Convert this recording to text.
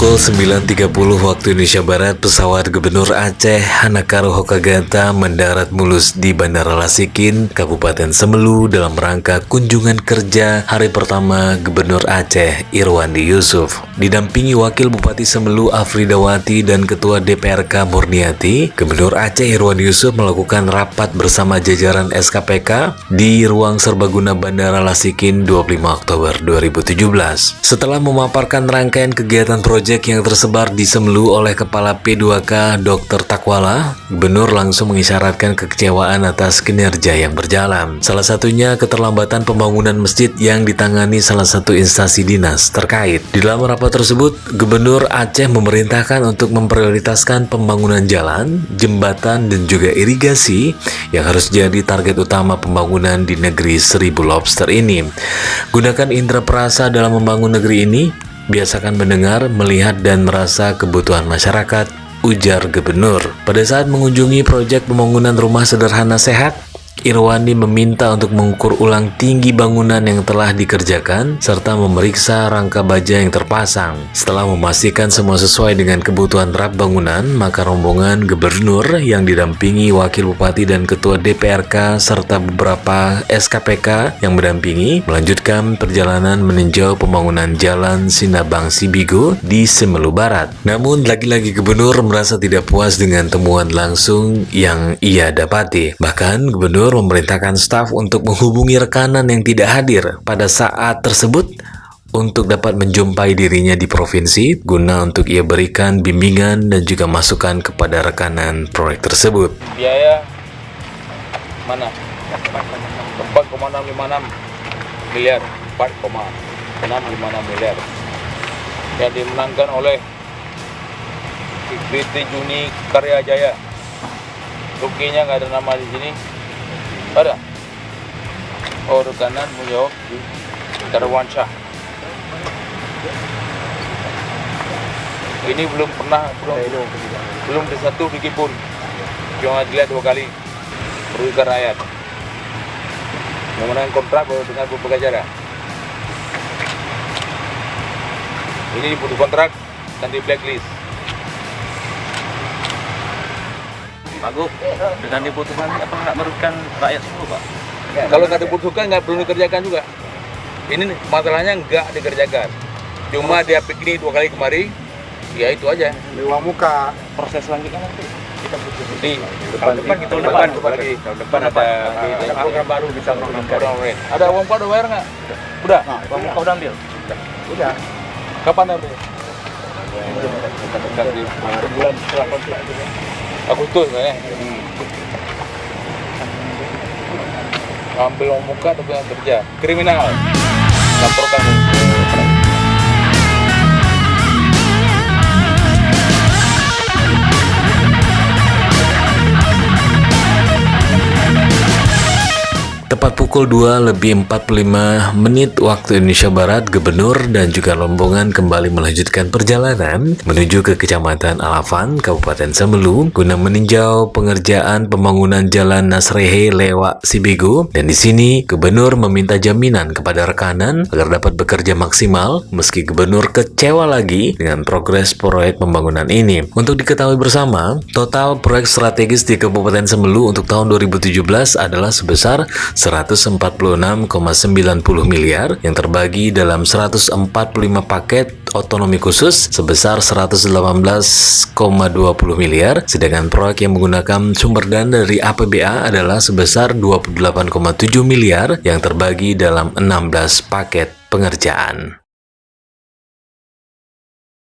pukul 9.30 waktu Indonesia Barat, pesawat Gubernur Aceh Hanakaro Hokagata mendarat mulus di Bandara Lasikin, Kabupaten Semelu dalam rangka kunjungan kerja hari pertama Gubernur Aceh Irwandi Yusuf. Didampingi Wakil Bupati Semelu Afridawati dan Ketua DPRK Murniati, Gubernur Aceh Irwandi Yusuf melakukan rapat bersama jajaran SKPK di ruang serbaguna Bandara Lasikin 25 Oktober 2017. Setelah memaparkan rangkaian kegiatan proyek yang tersebar di Semelu oleh Kepala P2K Dr. Takwala, Gubernur langsung mengisyaratkan kekecewaan atas kinerja yang berjalan. Salah satunya keterlambatan pembangunan masjid yang ditangani salah satu instansi dinas terkait. Di dalam rapat tersebut, Gubernur Aceh memerintahkan untuk memprioritaskan pembangunan jalan, jembatan, dan juga irigasi yang harus jadi target utama pembangunan di negeri 1000 lobster ini. Gunakan indera perasa dalam membangun negeri ini. Biasakan mendengar, melihat, dan merasa kebutuhan masyarakat, ujar Gubernur. Pada saat mengunjungi proyek pembangunan rumah sederhana sehat, Irwandi meminta untuk mengukur ulang tinggi bangunan yang telah dikerjakan, serta memeriksa rangka baja yang terpasang. Setelah memastikan semua sesuai dengan kebutuhan rap bangunan, maka rombongan Gubernur yang didampingi Wakil Bupati dan Ketua DPRK serta beberapa SKPK yang mendampingi melanjutkan perjalanan meninjau pembangunan Jalan Sinabang Sibigo di Semelu Barat. Namun lagi-lagi Gubernur merasa tidak puas dengan temuan langsung yang ia dapati. Bahkan Gubernur memerintahkan staf untuk menghubungi rekanan yang tidak hadir pada saat tersebut untuk dapat menjumpai dirinya di provinsi guna untuk ia berikan bimbingan dan juga masukan kepada rekanan proyek tersebut. Biaya mana? 4,656 miliar, 4,656 miliar yang dimenangkan oleh PT Juni Karya Jaya. Rukinya nggak ada nama di sini. Ada. Oh, rekanan menjawab Darwansyah. Ini belum satu biji pun. Cuma dilihat 2 kali. Merugikan rakyat. Memenangkan kontrak dengan berbagai cara. Ini diputus kontrak dan di blacklist. Bagus, dengan diputuskan apa nggak merugikan rakyat semua, Pak? Kalau nggak diputuskan nggak perlu dikerjakan juga. Ini masalahnya nggak dikerjakan. Cuma dia pikir 2 kali kemari, ya itu aja. Di uang muka. Proses selanjutnya nanti kita putus Di depan ada program baru bisa orang lain. Ada uang Pak udah bayar nggak? Udah. uang muka udah ambil. Udah. Kapan ambil? Bulan setelah kontrak itu. Agustus ya. Ambil uang muka tapi yang kerja kriminal. Laporkan. Tepat pukul 2:45 waktu Indonesia Barat, Gubernur dan juga rombongan kembali melanjutkan perjalanan menuju ke Kecamatan Alafan, Kabupaten Semelu guna meninjau pengerjaan pembangunan Jalan Nasrehe lewat Sibigo. Dan di sini Gubernur meminta jaminan kepada rekanan agar dapat bekerja maksimal meski Gubernur kecewa lagi dengan progres proyek pembangunan ini. Untuk diketahui bersama, total proyek strategis di Kabupaten Semelu untuk tahun 2017 adalah sebesar 146,90 miliar yang terbagi dalam 145 paket otonomi khusus sebesar 118,20 miliar, sedangkan proyek yang menggunakan sumber dana dari APBA adalah sebesar 28,7 miliar yang terbagi dalam 16 paket pengerjaan.